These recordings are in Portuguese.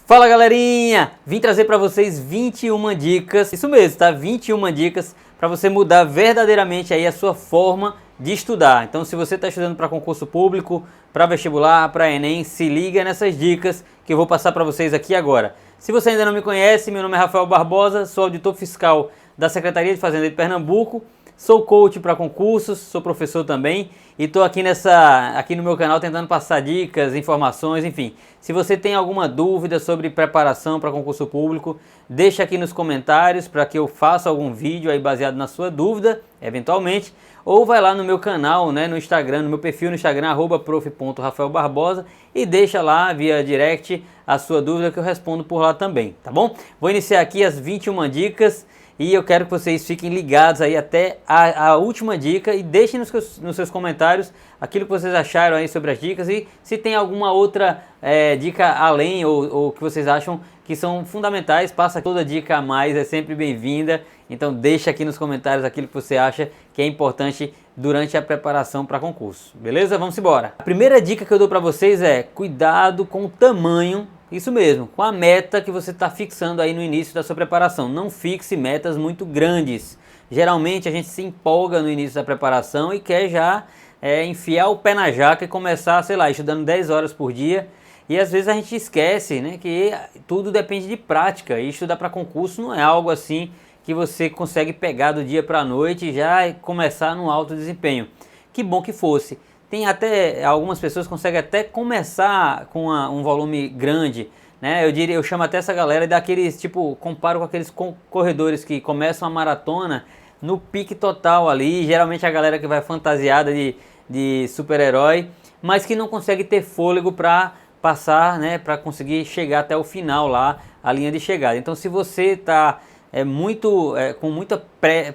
Fala galerinha, vim trazer para vocês 21 dicas, isso mesmo, tá? 21 dicas para você mudar verdadeiramente aí a sua forma de estudar. Então se você está estudando para concurso público, para vestibular, para Enem, se liga nessas dicas que eu vou passar para vocês aqui agora. Se você ainda não me conhece, meu nome é Rafael Barbosa, sou auditor fiscal da Secretaria de Fazenda de Pernambuco. Sou coach para concursos, sou professor também e estou aqui no meu canal tentando passar dicas, informações, enfim. Se você tem alguma dúvida sobre preparação para concurso público, deixa aqui nos comentários para que eu faça algum vídeo aí baseado na sua dúvida, eventualmente. Ou vai lá no meu canal, né, no Instagram, no meu perfil no Instagram, @prof.rafaelbarbosa, e deixa lá via direct a sua dúvida que eu respondo por lá também, tá bom? Vou iniciar aqui as 21 dicas. E eu quero que vocês fiquem ligados aí até a última dica e deixem nos seus comentários aquilo que vocês acharam aí sobre as dicas e se tem alguma outra dica além ou que vocês acham que são fundamentais, passa toda dica a mais, é sempre bem-vinda. Então deixa aqui nos comentários aquilo que você acha que é importante durante a preparação para concurso, beleza? Vamos embora! A primeira dica que eu dou para vocês é cuidado com o tamanho. Isso mesmo, com a meta que você está fixando aí no início da sua preparação. Não fixe metas muito grandes. Geralmente a gente se empolga no início da preparação e quer já enfiar o pé na jaca e começar, sei lá, estudando 10 horas por dia. E às vezes a gente esquece, né, que tudo depende de prática. E estudar para concurso não é algo assim que você consegue pegar do dia para a noite e já começar no alto desempenho. Que bom que fosse. Tem até, algumas pessoas conseguem até começar com um volume grande, né? Eu chamo até essa galera daqueles, tipo, comparo com aqueles corredores que começam a maratona no pique total ali, geralmente a galera que vai fantasiada de super-herói, mas que não consegue ter fôlego para passar, né? Para conseguir chegar até o final lá, a linha de chegada. Então se você está com muita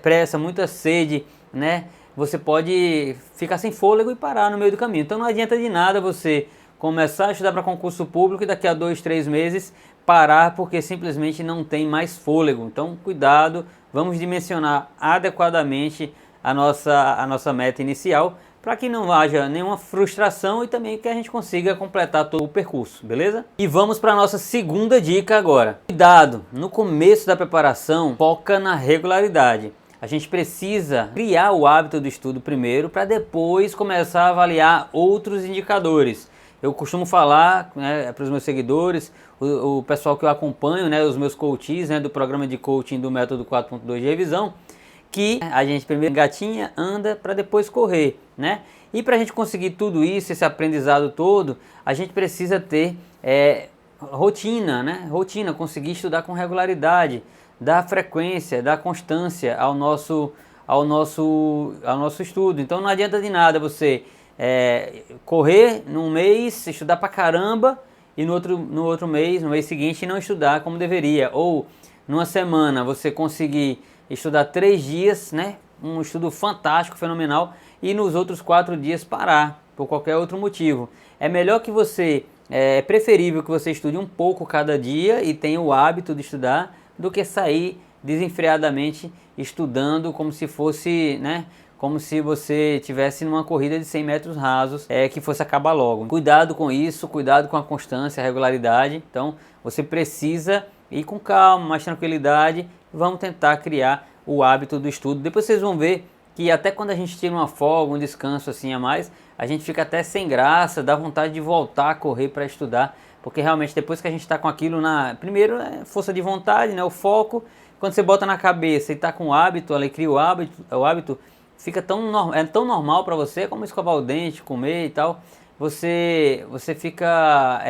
pressa, muita sede, né? Você pode ficar sem fôlego e parar no meio do caminho. Então não adianta de nada você começar a estudar para concurso público e daqui a 2, 3 meses parar porque simplesmente não tem mais fôlego. Então cuidado, vamos dimensionar adequadamente a nossa meta inicial para que não haja nenhuma frustração e também que a gente consiga completar todo o percurso, beleza? E vamos para a nossa segunda dica agora. Cuidado, no começo da preparação, foca na regularidade. A gente precisa criar o hábito do estudo primeiro para depois começar a avaliar outros indicadores. Eu costumo falar, né, para os meus seguidores, o pessoal que eu acompanho, né, os meus coaches, né, do programa de coaching do método 4.2 de revisão, que a gente primeiro engatinha, anda para depois correr, né? E para a gente conseguir tudo isso, esse aprendizado todo, a gente precisa ter rotina, né? Rotina, conseguir estudar com regularidade, dar frequência, dar constância ao nosso estudo. Então não adianta de nada você correr num mês, estudar pra caramba e no outro mês, no mês seguinte não estudar como deveria. Ou numa semana você conseguir estudar 3 dias, né? Um estudo fantástico, fenomenal, e nos outros 4 dias parar por qualquer outro motivo. É melhor que é preferível que você estude um pouco cada dia e tenha o hábito de estudar do que sair desenfreadamente estudando como se fosse, né, como se você estivesse numa corrida de 100 metros rasos, que fosse acabar logo. Cuidado com isso, cuidado com a constância, a regularidade. Então você precisa ir com calma, mais tranquilidade. Vamos tentar criar o hábito do estudo. Depois vocês vão ver que até quando a gente tira uma folga, um descanso assim a mais, a gente fica até sem graça, dá vontade de voltar a correr para estudar. Porque realmente depois que a gente está com aquilo primeiro força de vontade, né, o foco, quando você bota na cabeça e está com o hábito, ali cria o hábito fica tão normal para você como escovar o dente, comer e tal. Você fica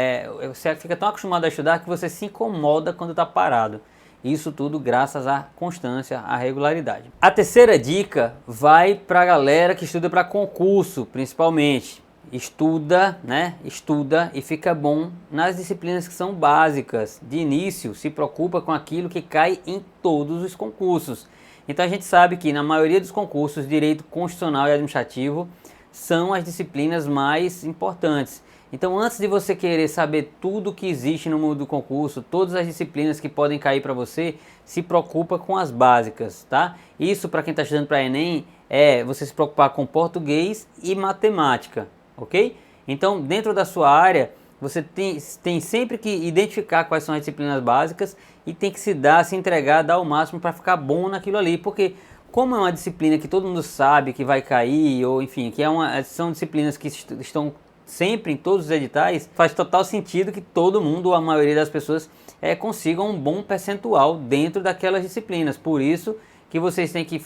tão acostumado a estudar que você se incomoda quando está parado. Isso tudo graças à constância, à regularidade. A terceira dica vai para a galera que estuda para concurso, principalmente. Estuda, né? Estuda e fica bom nas disciplinas que são básicas. De início, se preocupa com aquilo que cai em todos os concursos. Então a gente sabe que na maioria dos concursos, direito constitucional e administrativo são as disciplinas mais importantes. Então antes de você querer saber tudo que existe no mundo do concurso, todas as disciplinas que podem cair para você, se preocupa com as básicas, tá? Isso para quem está estudando para Enem é você se preocupar com português e matemática. Ok? Então, dentro da sua área, você tem sempre que identificar quais são as disciplinas básicas e tem que se entregar, dar o máximo para ficar bom naquilo ali, porque como é uma disciplina que todo mundo sabe que vai cair, ou enfim, são disciplinas que estão sempre em todos os editais, faz total sentido que todo mundo, ou a maioria das pessoas, consigam um bom percentual dentro daquelas disciplinas. Por isso que vocês têm que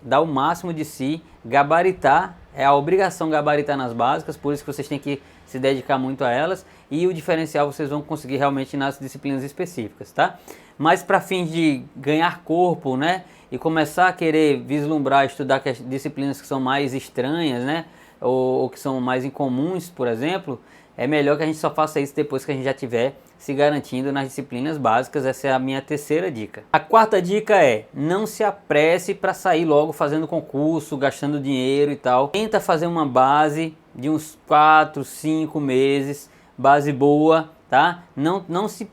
dar o máximo de si, gabaritar, é a obrigação gabaritar nas básicas, por isso que vocês têm que se dedicar muito a elas, e o diferencial vocês vão conseguir realmente nas disciplinas específicas, tá? Mas para fins de ganhar corpo, né, e começar a querer vislumbrar, estudar disciplinas que são mais estranhas, né, ou que são mais incomuns, por exemplo, é melhor que a gente só faça isso depois que a gente já tiver se garantindo nas disciplinas básicas. Essa é a minha terceira dica. A quarta dica é: não se apresse para sair logo fazendo concurso, gastando dinheiro e tal. Tenta fazer uma base de uns 4, 5 meses, base boa, tá? Não se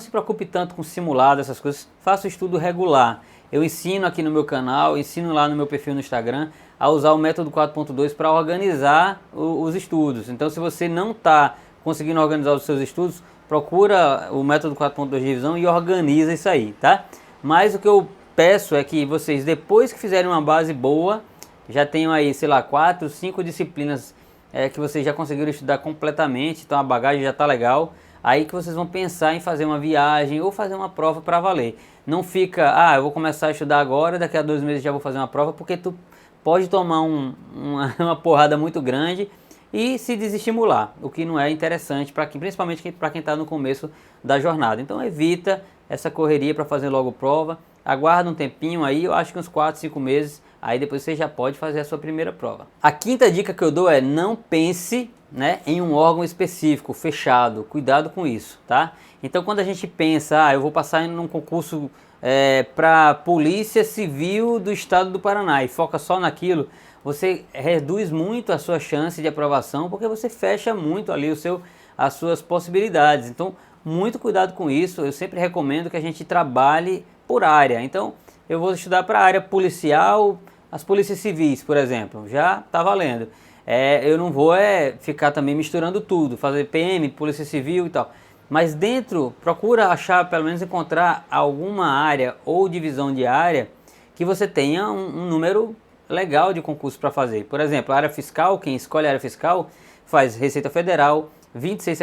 preocupe tanto com simulado, essas coisas. Faça o estudo regular. Eu ensino aqui no meu canal, ensino lá no meu perfil no Instagram a usar o método 4.2 para organizar os estudos. Então, se você não está conseguindo organizar os seus estudos, procura o método 4.2 de revisão e organiza isso aí, tá? Mas o que eu peço é que vocês, depois que fizerem uma base boa, já tenham aí, sei lá, 4, 5 disciplinas que vocês já conseguiram estudar completamente, então a bagagem já está legal. Aí que vocês vão pensar em fazer uma viagem ou fazer uma prova para valer. Não fica, eu vou começar a estudar agora, daqui a 2 meses já vou fazer uma prova, porque tu pode tomar uma porrada muito grande e se desestimular, o que não é interessante, principalmente para quem está no começo da jornada. Então evita essa correria para fazer logo prova, aguarda um tempinho aí, eu acho que uns 4, 5 meses, aí depois você já pode fazer a sua primeira prova. A quinta dica que eu dou é: não pense, né, em um órgão específico, fechado. Cuidado com isso, tá? Então quando a gente pensa, eu vou passar em um concurso para Polícia Civil do Estado do Paraná e foca só naquilo, você reduz muito a sua chance de aprovação, porque você fecha muito ali as suas possibilidades. Então muito cuidado com isso. Eu sempre recomendo que a gente trabalhe por área. Então eu vou estudar para a área policial, as polícias civis, por exemplo, já está valendo. Eu não vou ficar também misturando tudo, fazer PM, Polícia Civil e tal. Mas procura achar, pelo menos encontrar alguma área ou divisão de área que você tenha um número legal de concursos para fazer. Por exemplo, a área fiscal, quem escolhe a área fiscal faz Receita Federal, 26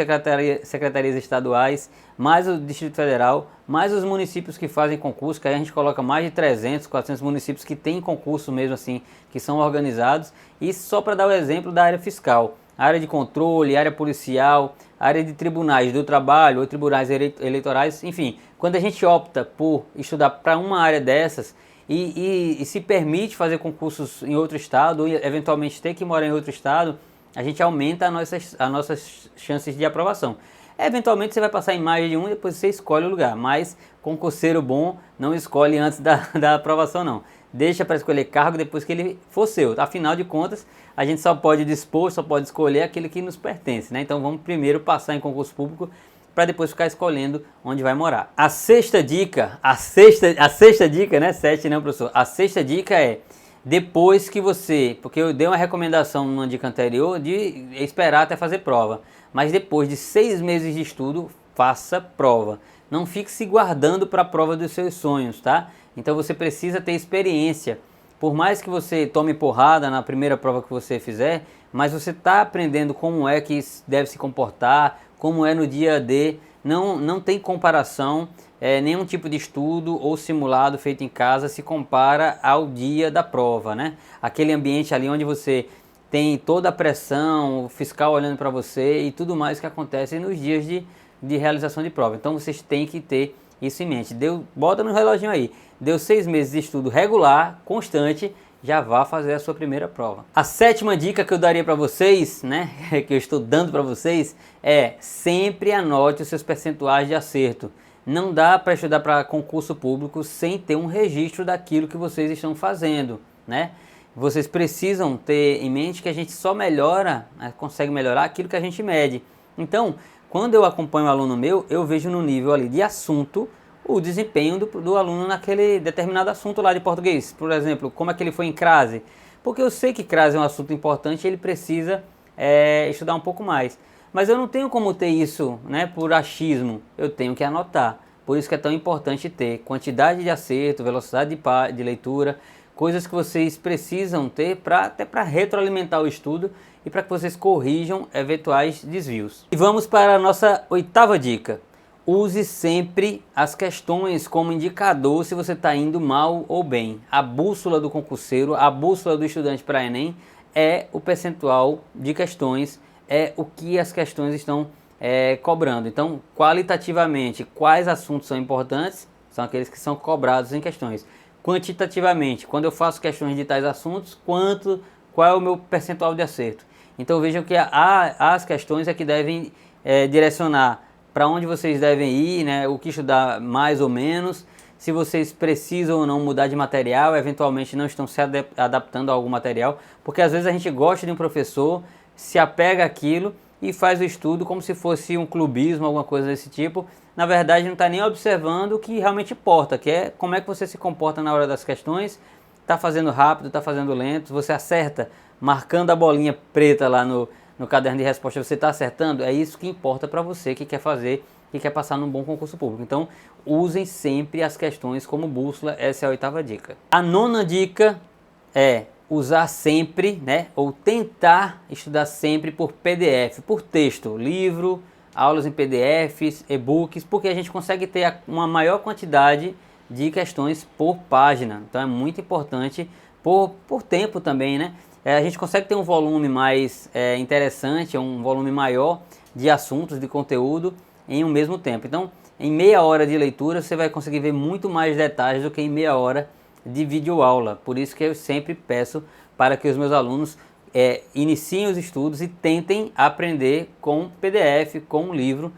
secretarias estaduais, mais o Distrito Federal, mais os municípios que fazem concurso, que aí a gente coloca mais de 300, 400 municípios que têm concurso mesmo assim, que são organizados. E só para dar o exemplo da área fiscal, área de controle, área policial, área de tribunais do trabalho ou tribunais eleitorais, enfim, quando a gente opta por estudar para uma área dessas e se permite fazer concursos em outro estado ou eventualmente ter que morar em outro estado, a gente aumenta as nossas chances de aprovação. Eventualmente você vai passar em mais de um e depois você escolhe o lugar, mas concurseiro bom não escolhe antes da aprovação não. Deixa para escolher cargo depois que ele for seu. Afinal de contas, a gente só pode dispor, só pode escolher aquilo que nos pertence, né? Então vamos primeiro passar em concurso público para depois ficar escolhendo onde vai morar. A sexta dica, né? 7 não, professor. A sexta dica é: depois que porque eu dei uma recomendação numa dica anterior de esperar até fazer prova, mas depois de 6 meses de estudo, faça prova. Não fique se guardando para a prova dos seus sonhos, tá? Então você precisa ter experiência. Por mais que você tome porrada na primeira prova que você fizer, mas você está aprendendo como é que deve se comportar, como é no dia a dia. Não tem comparação, nenhum tipo de estudo ou simulado feito em casa se compara ao dia da prova, né? Aquele ambiente ali onde você tem toda a pressão, o fiscal olhando para você e tudo mais que acontece nos dias de realização de prova. Então vocês têm que ter isso em mente. Bota no reloginho aí. Deu 6 meses de estudo regular, constante, já vá fazer a sua primeira prova. A sétima dica que eu daria para vocês, né, que eu estou dando para vocês, é: sempre anote os seus percentuais de acerto. Não dá para estudar para concurso público sem ter um registro daquilo que vocês estão fazendo, né? Vocês precisam ter em mente que a gente só consegue melhorar aquilo que a gente mede. Então, quando eu acompanho um aluno meu, eu vejo no nível ali de assunto o desempenho do aluno naquele determinado assunto lá de português. Por exemplo, como é que ele foi em crase. Porque eu sei que crase é um assunto importante e ele precisa estudar um pouco mais. mas eu não tenho como ter isso, né, por achismo, eu tenho que anotar. Por isso que é tão importante ter quantidade de acerto, velocidade de leitura, coisas que vocês precisam ter até para retroalimentar o estudo e para que vocês corrijam eventuais desvios. E vamos para a nossa 8ª dica. Use sempre as questões como indicador se você está indo mal ou bem. A bússola do concurseiro, a bússola do estudante para Enem é o percentual de questões, é o que as questões estão cobrando. Então, qualitativamente, quais assuntos são importantes? São aqueles que são cobrados em questões. Quantitativamente, quando eu faço questões de tais assuntos, qual é o meu percentual de acerto? Então vejam que as questões é que devem direcionar para onde vocês devem ir, né, o que estudar mais ou menos, se vocês precisam ou não mudar de material, eventualmente não estão se adaptando a algum material, porque às vezes a gente gosta de um professor, se apega àquilo e faz o estudo como se fosse um clubismo, alguma coisa desse tipo. Na verdade não está nem observando o que realmente importa, que é como é que você se comporta na hora das questões, está fazendo rápido, está fazendo lento, você acerta, marcando a bolinha preta lá no caderno de resposta, você está acertando, é isso que importa para você que quer fazer, que quer passar num bom concurso público. Então, usem sempre as questões como bússola, essa é a 8ª dica. A 9ª dica é usar sempre, né, ou tentar estudar sempre por PDF, por texto, livro, aulas em PDFs, e-books, porque a gente consegue ter uma maior quantidade de questões por página. Então é muito importante, por tempo também, né? A gente consegue ter um volume mais interessante, um volume maior de assuntos, de conteúdo em um mesmo tempo. Então, em meia hora de leitura, você vai conseguir ver muito mais detalhes do que em meia hora de videoaula. Por isso que eu sempre peço para que os meus alunos iniciem os estudos e tentem aprender com PDF, com livro,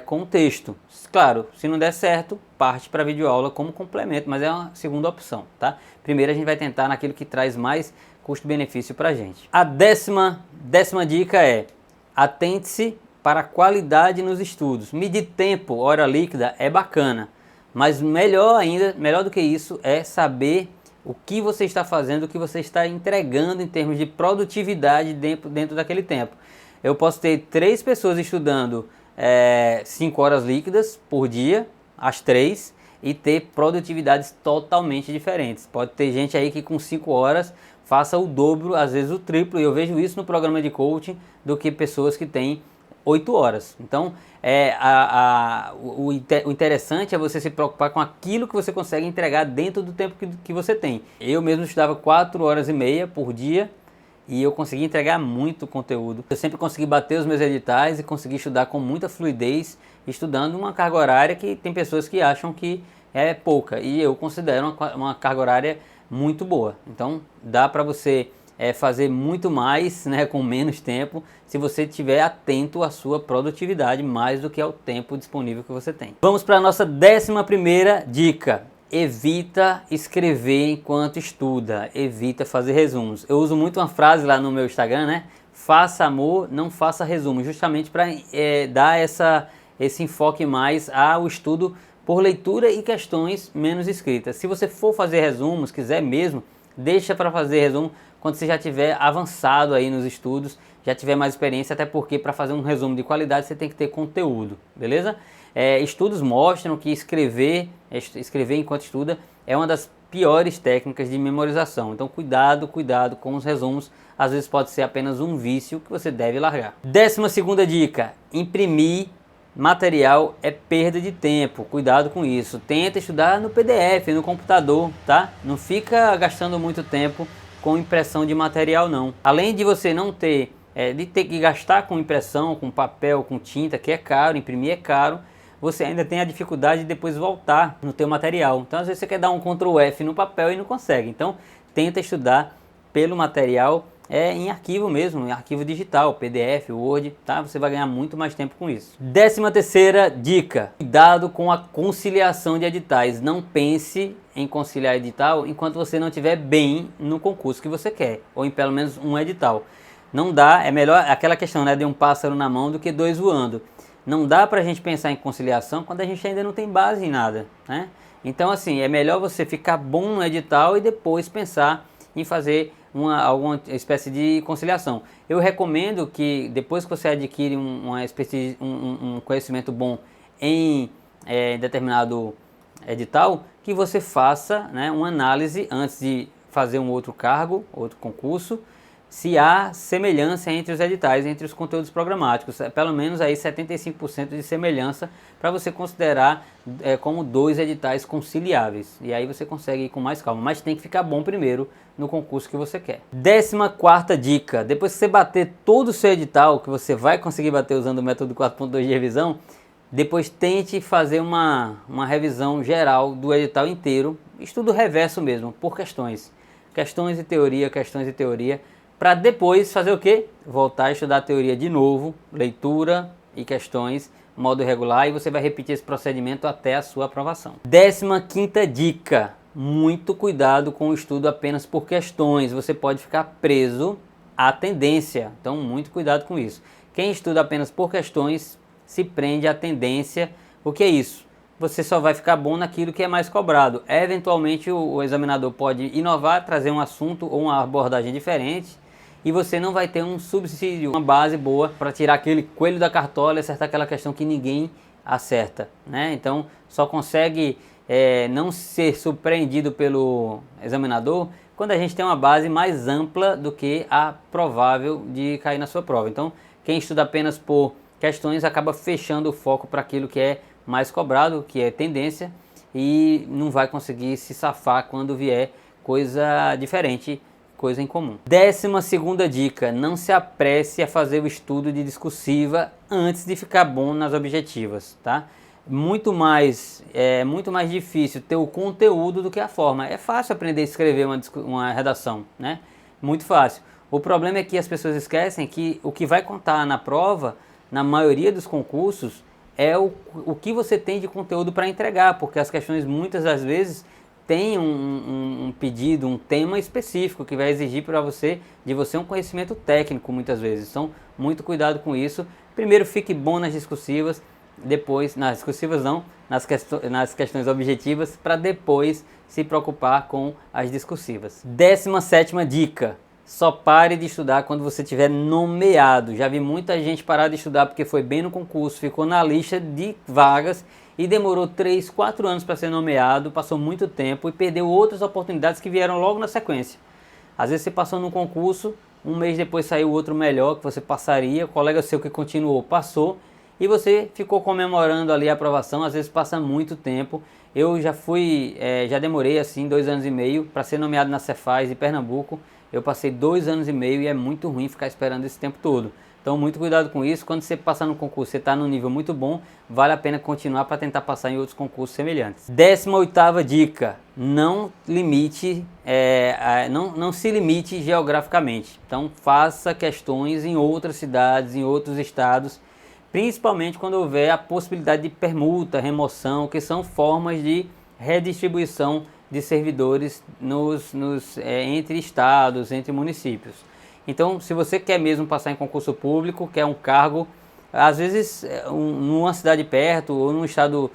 com texto. Claro, se não der certo, parte para a videoaula como complemento, mas é uma segunda opção, tá? Primeiro a gente vai tentar naquilo que traz mais custo-benefício para a gente. A décima dica é: atente-se para a qualidade nos estudos. Medir tempo, hora líquida é bacana, mas melhor ainda, melhor do que isso, é saber o que você está fazendo, o que você está entregando em termos de produtividade dentro daquele tempo. Eu posso ter 3 pessoas estudando 5 horas líquidas por dia, as 3, e ter produtividades totalmente diferentes. Pode ter gente aí que com 5 horas faça o dobro, às vezes o triplo, e eu vejo isso no programa de coaching, do que pessoas que têm 8 horas. Então, o interessante é você se preocupar com aquilo que você consegue entregar dentro do tempo que você tem. Eu mesmo estudava 4 horas e meia por dia e eu consegui entregar muito conteúdo. Eu sempre consegui bater os meus editais e consegui estudar com muita fluidez, estudando uma carga horária que tem pessoas que acham que é pouca, e eu considero uma carga horária muito boa. Então, dá para você fazer muito mais, né, com menos tempo, se você estiver atento à sua produtividade mais do que ao tempo disponível que você tem. Vamos para a nossa 11ª dica. Evita escrever enquanto estuda, evita fazer resumos. Eu uso muito uma frase lá no meu Instagram, né? Faça amor, não faça resumo, justamente para dar esse enfoque mais ao estudo por leitura e questões menos escritas. Se você for fazer resumos, quiser mesmo, deixa para fazer resumo quando você já tiver avançado aí nos estudos, já tiver mais experiência, até porque para fazer um resumo de qualidade você tem que ter conteúdo, beleza? Estudos mostram que escrever enquanto estuda é uma das piores técnicas de memorização. Então cuidado com os resumos, às vezes pode ser apenas um vício que você deve largar. 12ª dica, imprimir material é perda de tempo, cuidado com isso. Tenta estudar no PDF, no computador, tá? Não fica gastando muito tempo com impressão de material não. Além de você não ter, de ter que gastar com impressão, com papel, com tinta, que é caro, imprimir é caro, você ainda tem a dificuldade de depois voltar no teu material. Então às vezes você quer dar um Ctrl F no papel e não consegue. Então tenta estudar pelo material em arquivo mesmo, em arquivo digital, PDF, Word, tá? Você vai ganhar muito mais tempo com isso. 13ª dica, cuidado com a conciliação de editais. Não pense em conciliar edital enquanto você não estiver bem no concurso que você quer, ou em pelo menos um edital. Não dá, é melhor aquela questão, né, de um pássaro na mão do que 2 voando. Não dá pra gente pensar em conciliação quando a gente ainda não tem base em nada, né? Então assim, é melhor você ficar bom no edital e depois pensar em fazer alguma espécie de conciliação. Eu recomendo que depois que você adquire um conhecimento bom em determinado edital, que você faça, né, uma análise antes de fazer um outro cargo, outro concurso, se há semelhança entre os editais, entre os conteúdos programáticos, pelo menos aí 75% de semelhança para você considerar como 2 editais conciliáveis. E aí você consegue ir com mais calma, mas tem que ficar bom primeiro no concurso que você quer. 14ª dica, depois que você bater todo o seu edital, que você vai conseguir bater usando o método 4.2 de revisão, depois tente fazer uma revisão geral do edital inteiro, estudo reverso mesmo, por questões e teoria, para depois fazer o quê? Voltar a estudar a teoria de novo, leitura e questões, modo regular, e você vai repetir esse procedimento até a sua aprovação. 15ª dica, muito cuidado com o estudo apenas por questões, você pode ficar preso à tendência, então muito cuidado com isso. Quem estuda apenas por questões se prende à tendência. O que é isso? Você só vai ficar bom naquilo que é mais cobrado. Eventualmente o examinador pode inovar, trazer um assunto ou uma abordagem diferente, e você não vai ter um subsídio, uma base boa para tirar aquele coelho da cartola e acertar aquela questão que ninguém acerta, né? Então só consegue não ser surpreendido pelo examinador quando a gente tem uma base mais ampla do que a provável de cair na sua prova. Então quem estuda apenas por questões acaba fechando o foco para aquilo que é mais cobrado, que é tendência, e não vai conseguir se safar quando vier coisa diferente, coisa em comum. 12ª dica, não se apresse a fazer o estudo de discursiva antes de ficar bom nas objetivas, tá? Muito mais difícil ter o conteúdo do que a forma. É fácil aprender a escrever uma redação, né? Muito fácil. O problema é que as pessoas esquecem que o que vai contar na prova, na maioria dos concursos, é o que você tem de conteúdo para entregar, porque as questões muitas das vezes têm um pedido, um tema específico que vai exigir de você um conhecimento técnico muitas vezes. Então, muito cuidado com isso. Primeiro fique bom nas discursivas, depois, nas discursivas não, nas questões objetivas, para depois se preocupar com as discursivas. 17ª dica. Só pare de estudar quando você estiver nomeado. Já vi muita gente parar de estudar porque foi bem no concurso, ficou na lista de vagas e demorou 3, 4 anos para ser nomeado, passou muito tempo e perdeu outras oportunidades que vieram logo na sequência. Às vezes você passou num concurso, um mês depois saiu outro melhor que você passaria, o colega seu que continuou passou e você ficou comemorando ali a aprovação. Às vezes passa muito tempo. Eu já demorei assim 2 anos e meio para ser nomeado na Cefaz de Pernambuco. Eu passei 2 anos e meio e é muito ruim ficar esperando esse tempo todo. Então muito cuidado com isso. Quando você passar no concurso, você está num nível muito bom, vale a pena continuar para tentar passar em outros concursos semelhantes. 18ª dica, não se limite geograficamente. Então faça questões em outras cidades, em outros estados, principalmente quando houver a possibilidade de permuta, remoção, que são formas de redistribuição de servidores entre estados, entre municípios. Então, se você quer mesmo passar em concurso público, quer um cargo, às vezes numa cidade perto ou num estado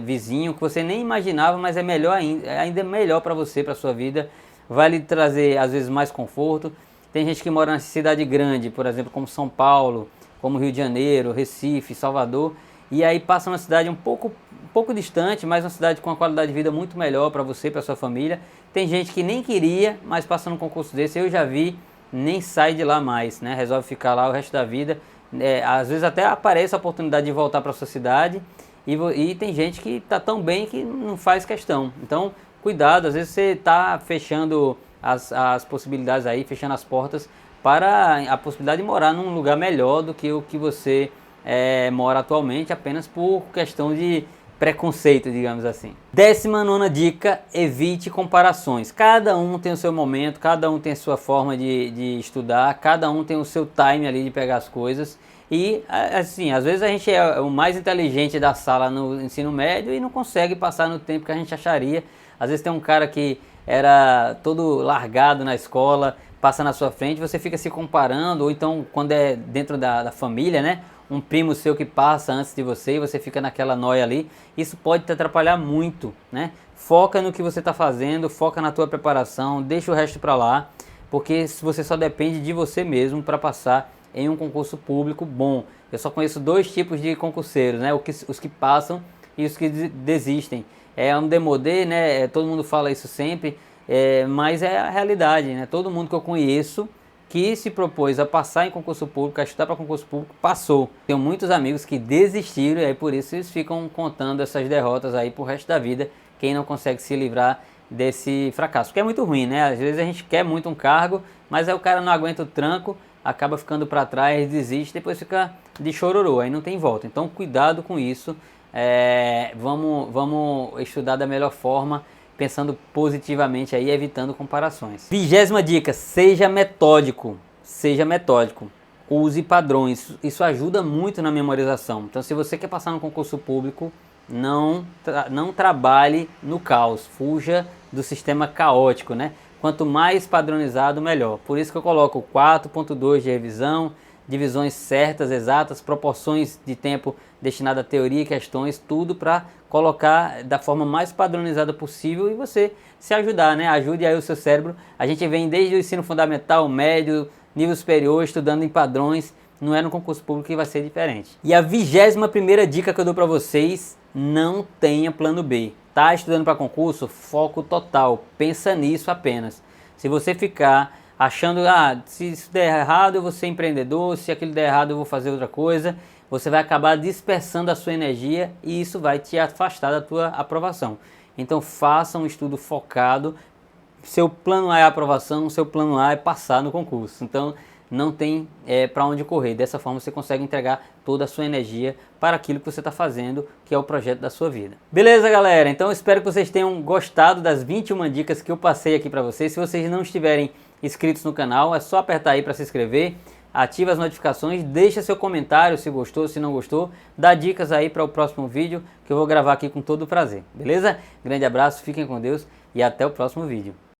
vizinho que você nem imaginava, mas é melhor ainda é melhor para você, para sua vida, vai lhe trazer às vezes mais conforto. Tem gente que mora na cidade grande, por exemplo, como São Paulo, como Rio de Janeiro, Recife, Salvador, e aí passa uma cidade um pouco distante, mas uma cidade com uma qualidade de vida muito melhor para você e para sua família. Tem gente que nem queria, mas passa num concurso desse, eu já vi, nem sai de lá mais, né? Resolve ficar lá o resto da vida. Às vezes até aparece a oportunidade de voltar para sua cidade e tem gente que está tão bem que não faz questão. Então, cuidado, às vezes você está fechando as possibilidades aí, fechando as portas para a possibilidade de morar num lugar melhor do que o que você mora atualmente, apenas por questão de preconceito, digamos assim. 19ª dica, evite comparações. Cada um tem o seu momento, cada um tem a sua forma de estudar, cada um tem o seu time ali de pegar as coisas. E assim, às vezes a gente é o mais inteligente da sala no ensino médio e não consegue passar no tempo que a gente acharia. Às vezes tem um cara que era todo largado na escola, passa na sua frente, você fica se comparando, ou então quando é dentro da família, né? Um primo seu que passa antes de você e você fica naquela noia ali, isso pode te atrapalhar muito, né? Foca no que você está fazendo, foca na tua preparação, deixa o resto para lá, porque você só depende de você mesmo para passar em um concurso público bom. Eu só conheço dois tipos de concurseiros, né? Os que passam e os que desistem. É um demodê, né? Todo mundo fala isso sempre, mas é a realidade, né? Todo mundo que eu conheço que se propôs a passar em concurso público, a estudar para concurso público, passou. Tenho muitos amigos que desistiram e aí por isso eles ficam contando essas derrotas aí pro resto da vida, quem não consegue se livrar desse fracasso. Porque é muito ruim, né? Às vezes a gente quer muito um cargo, mas aí o cara não aguenta o tranco, acaba ficando para trás, desiste, depois fica de chororô, aí não tem volta. Então cuidado com isso, vamos estudar da melhor forma, pensando positivamente aí, evitando comparações. 20ª dica, seja metódico, use padrões, isso ajuda muito na memorização. Então se você quer passar no concurso público, não trabalhe no caos, fuja do sistema caótico, né? Quanto mais padronizado, melhor. Por isso que eu coloco 4.2 de revisão, divisões certas, exatas, proporções de tempo destinado à teoria e questões, tudo para colocar da forma mais padronizada possível e você se ajudar, né? Ajude aí o seu cérebro. A gente vem desde o ensino fundamental, médio, nível superior, estudando em padrões. Não é no concurso público que vai ser diferente. E a 21ª dica que eu dou para vocês, não tenha plano B. Tá estudando para concurso? Foco total. Pensa nisso apenas. Se você ficar achando, se isso der errado eu vou ser empreendedor, se aquilo der errado eu vou fazer outra coisa, você vai acabar dispersando a sua energia e isso vai te afastar da tua aprovação. Então faça um estudo focado. Seu plano A é a aprovação, seu plano A é passar no concurso. Então não tem para onde correr. Dessa forma você consegue entregar toda a sua energia para aquilo que você está fazendo, que é o projeto da sua vida. Beleza, galera? Então espero que vocês tenham gostado das 21 dicas que eu passei aqui para vocês. Se vocês não estiverem inscritos no canal, é só apertar aí para se inscrever, ativa as notificações, deixa seu comentário se gostou, se não gostou, dá dicas aí para o próximo vídeo que eu vou gravar aqui com todo prazer. Beleza? Grande abraço, fiquem com Deus e até o próximo vídeo.